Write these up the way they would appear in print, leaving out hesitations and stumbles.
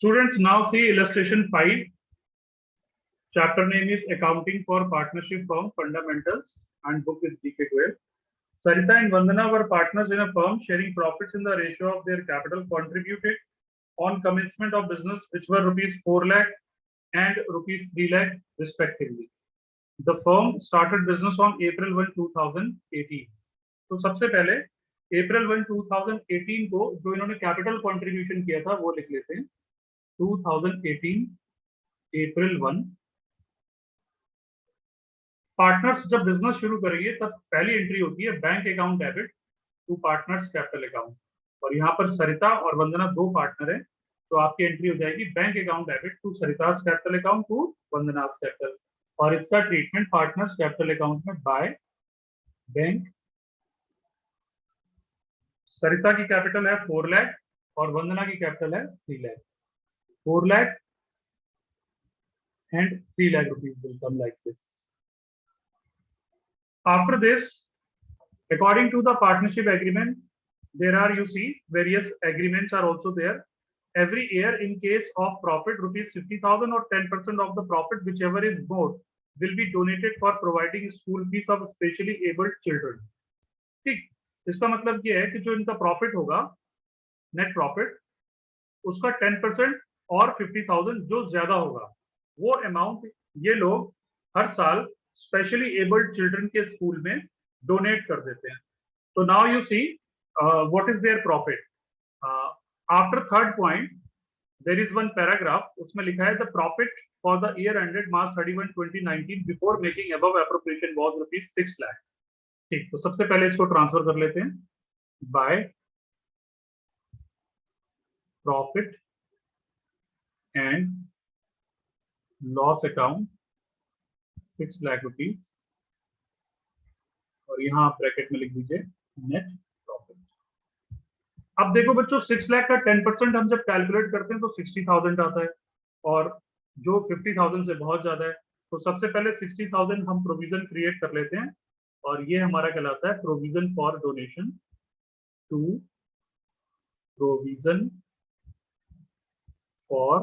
Students, now see illustration 5. Chapter name is Accounting for Partnership Firm Fundamentals and book is DK12. Sarita and Vandana were partners in a firm sharing profits in the ratio of their capital contributed on commencement of business, which were rupees 4 lakh and rupees 3 lakh respectively. The firm started business on April 1, 2018. तो सबसे पहले April 1, 2018 को जो इन्होंने capital contribution किया था वो लिख लेते हैं. 2018 April 1. पार्टनर्स जब बिजनेस शुरू करेंगे तब पहली एंट्री होती है bank account debit to partners capital account, और यहाँ पर सरिता और वंदना दो पार्टनर हैं, तो आपकी एंट्री हो जाएगी bank account debit to Sarita's capital account to Vandana's capital, और इसका ट्रीटमेंट पार्टनर्स कैपिटल अकाउंट में बाय बैंक. सरिता की कैपिटल है 4 लाख और वंदना की कैपिटल है 3 lakh. 4 lakh and 3 lakh rupees will come like this. After this, according to the partnership agreement, there are, you see, various agreements are also there. Every year, in case of profit, rupees 50,000 or 10% of the profit, whichever is more, will be donated for providing school fees of specially abled children. ठीक, इसका मतलब ये है कि जो इनका profit होगा, net profit, उसका 10% और 50,000 जो ज्यादा होगा, वो अमाउंट ये लोग हर साल स्पेशली एबल्ड चिल्ड्रन के स्कूल में डोनेट कर देते हैं. तो now you see what is their profit. After third point there is one paragraph, उसमें लिखा है the profit for the year ended March 31, 2019 before making above appropriation was rupees 6 lakh. ठीक, तो सबसे पहले इसको ट्रांसफर कर लेते हैं by profit and loss account 6 lakh rupees, और यहां आप ब्रैकेट में लिख दीजिए नेट प्रॉफिट. अब देखो बच्चों, 6 लाख का 10% हम जब कैलकुलेट करते हैं तो 60,000 आता है, और जो 50,000 से बहुत ज्यादा है, तो सबसे पहले 60,000 हम प्रोविजन क्रिएट कर लेते हैं, और ये हमारा कहलाता है provision for donation to provision for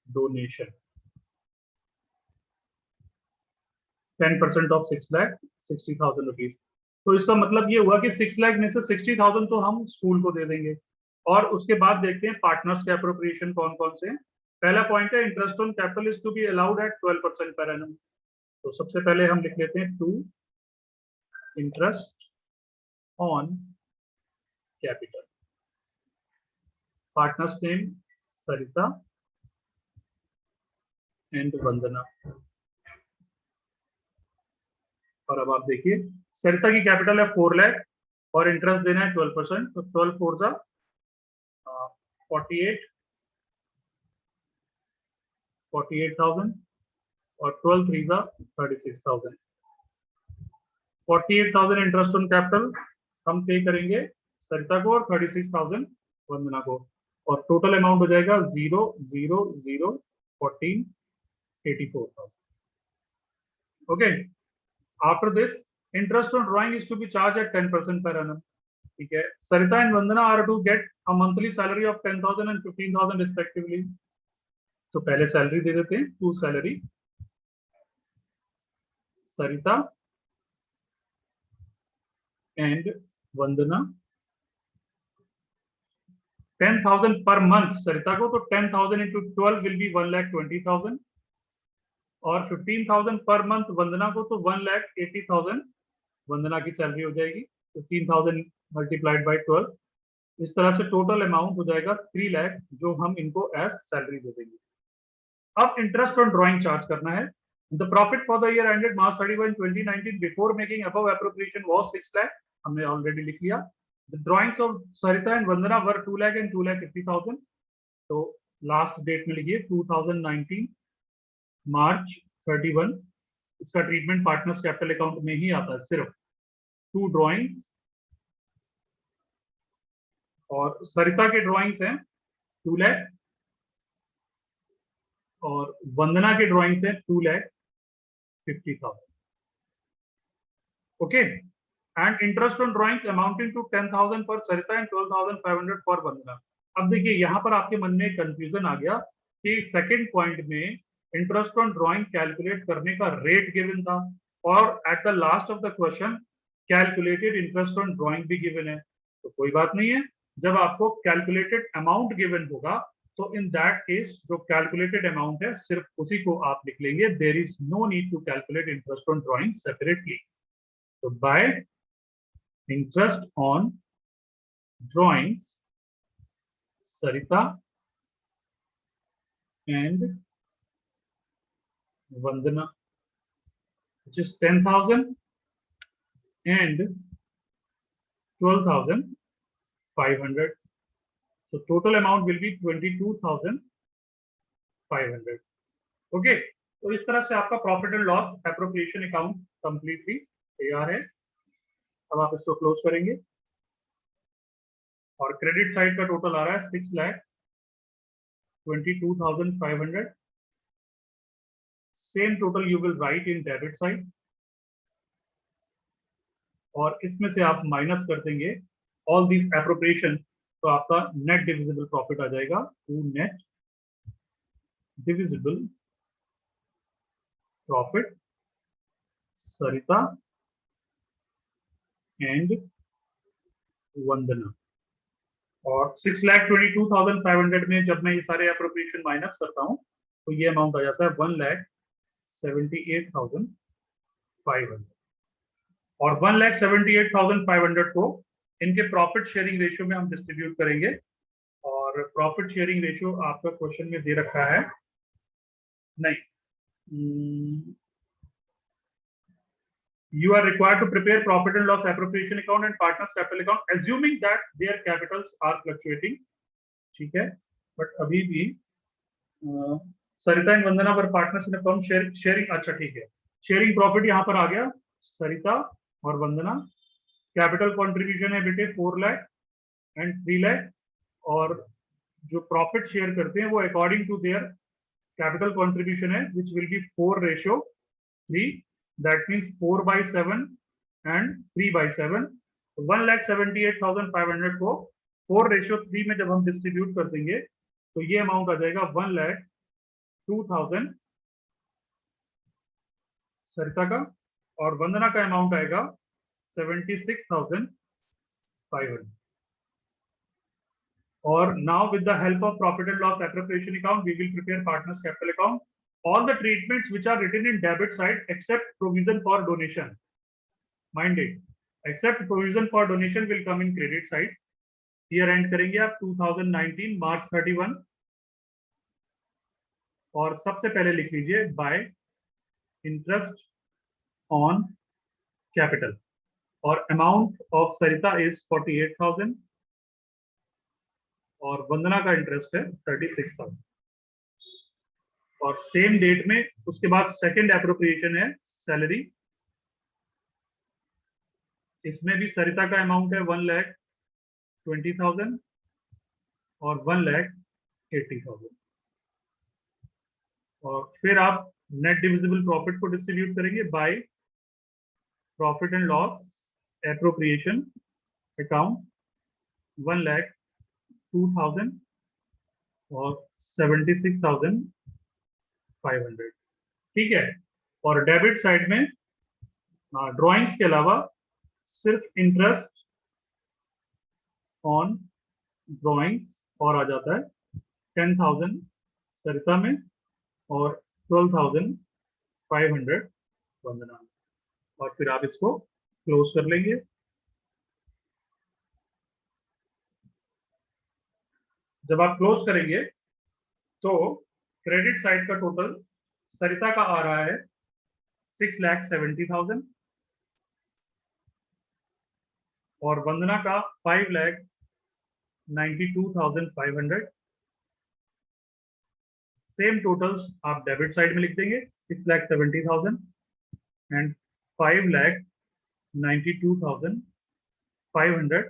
donation. 10% of 6 lakh 60,000 rupees. तो इसका मतलब ये हुआ कि 6 लाख में से 60,000 तो हम स्कूल को दे देंगे, और उसके बाद देखते हैं पार्टनर्स के एप्रोप्रिएशन कौन कौन से हैं. पहला पॉइंट है interest on capital is to be allowed at 12% per annum. तो सबसे पहले हम लिख लेते हैं to interest on capital. Partners name Sarita and Vandana. और अब आप देखिए सरिता की कैपिटल है 4 लाख और इंटरेस्ट देना है 12%, तो 12 4 जा 48,000 और 12 3 जा 36,000. 48,000 इंटरेस्ट ऑन कैपिटल हम पे करेंगे सरिता को और 36,000 वंदना को, और टोटल अमाउंट हो जाएगा 0,0,0,14 84,000. Okay. After this, interest on drawing is to be charged at 10% per annum. ठीक है. Sarita and Vandana are to get a monthly salary of 10,000 and 15,000 respectively. तो पहले सैलरी दे देते हैं, to salary Sarita and Vandana. 10,000 per month सरिता को, तो 10,000 into 12 will be 1,20,000, और 15,000 पर मंथ वंदना को, तो 1,80,000 वंदना की सैलरी हो जाएगी. 15,000 मल्टीप्लाइड बाय 12, इस तरह से टोटल अमाउंट हो जाएगा 3 लाख जो हम इनको एज सैलरी दे देंगे. अब इंटरेस्ट ऑन ड्राइंग चार्ज करना है. The profit for the year ended March 31, 2019 before making above appropriation was 6 lakh. हमने ऑलरेडी लिख लिया. The drawings of Sarita and Vandana were 2 lakh and 2,50,000. तो लास्ट डेट में लिखिए 2019 मार्च 31. इसका ट्रीटमेंट पार्टनर्स कैपिटल अकाउंट में ही आता है सिर्फ. टू ड्राइंग्स, और सरिता के ड्राइंग्स हैं 2 लाख और वंदना के ड्राइंग्स हैं 2,50,000. Okay. And interest on drawings amounting to 10,000 for Sarita and 12,500 for Vandana. अब देखिए यहाँ पर आपके मन में कंफ्यूजन आ गया कि सेकंड पॉइंट में इंटरेस्ट ऑन ड्राइंग कैलकुलेट करने का रेट गिवन था और at the last of the question calculated interest on drawing भी गिवन है। तो कोई बात नहीं है, जब आपको कैलकुलेटेड अमाउंट गिवन होगा तो इन दैट केस जो कैलकुलेटेड अमाउंट है सिर्फ उसी को आप लिख लेंगे। There is no need to calculate interest on drawing separately. तो by interest on drawings Sarita and Vandana, which is 10,000 and 12,500. So total amount will be 22,500. Okay. तो इस तरह से आपका profit and loss appropriation account completely तैयार है। अब आप इसको क्लोज करेंगे और क्रेडिट साइड का टोटल आ रहा है 6,22,500। Same total you will write in debit side और इसमें से आप माइनस कर देंगे ऑल दिस एप्रोप्रिएशन, तो आपका नेट डिविजिबल प्रॉफिट आ जाएगा। To net divisible profit Sarita and Vandana. और 6,22,500 में जब मैं ये सारे एप्रोप्रिएशन माइनस करता हूं तो ये अमाउंट आ जाता है 1,78,500। और 1,78,500 को इनके प्रॉफिट शेयरिंग रेशियो में हम डिस्ट्रीब्यूट करेंगे। और प्रॉफिट शेयरिंग रेशियो आपका क्वेश्चन में दे रखा है, नहीं, you are required to prepare profit and loss appropriation account and partners capital account assuming that their capitals are fluctuating। ठीक है, बट अभी भी सरिता एंड वंदना पर पार्टनर्स इन अकाउंट शेयरिंग, अच्छा ठीक है, शेयरिंग प्रॉफिट यहाँ पर आ गया सरिता और वंदना। कैपिटल कंट्रीब्यूशन है बेटे 4 लाख एंड 3 लाख, और जो प्रॉफिट शेयर करते हैं वो according to their capital contribution है which will be 4:3। that means 4/7 and 3/7। 1,78,500 को 4:3 में जब हम डिस्ट्रीब्यूट कर देंगे तो ये अमाउंट आ जाएगा 1,02,000 सरिता का, और वंदना का अमाउंट आएगा 76,500। और now with the help of profit and loss appropriation account we will prepare partners capital account। all the treatments which are written in debit side except provision for donation, mind it, except provision for donation will come in credit side। year end करेंगे आप 2019 मार्च 31 और सबसे पहले लिख लीजिए bye interest on capital, और amount of Sarita is 48,000 और वंदना का इंटरेस्ट है 36,000। और सेम डेट में उसके बाद सेकंड एप्रोप्रिएशन है सैलरी, इसमें भी सरिता का अमाउंट है 1,20,000 और 1,80,000। और फिर आप नेट डिविजिबल प्रॉफिट को डिस्ट्रीब्यूट करेंगे bye profit and loss appropriation account 1,02,000 और 76,500। ठीक है, और डेबिट साइड में ड्राइंग्स के अलावा सिर्फ इंटरेस्ट ऑन ड्राइंग्स और आ जाता है 10,000 सरिता में और 12,500 वंदना में। और फिर आप इसको क्लोज कर लेंगे। जब आप क्लोज करेंगे तो क्रेडिट साइड का टोटल सरिता का आ रहा है 6,70,000 और वंदना का 5,92,500। सेम टोटल्स आप डेबिट साइड में लिख देंगे 6,70,000 एंड 5,92,500।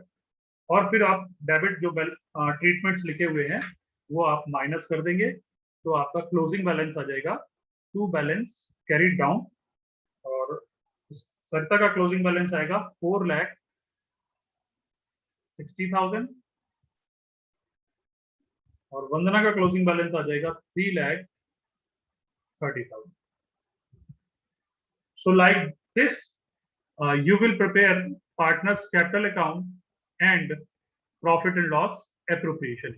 और फिर आप डेबिट जो ट्रीटमेंट्स लिखे हुए हैं वो आप माइनस कर देंगे, तो आपका क्लोजिंग बैलेंस आ जाएगा टू बैलेंस कैरीड डाउन। और सरिता का क्लोजिंग बैलेंस आएगा 4,60,000 और वंदना का क्लोजिंग बैलेंस आ जाएगा 3,30,000. So like this, you will prepare partners capital account and profit and loss appropriation.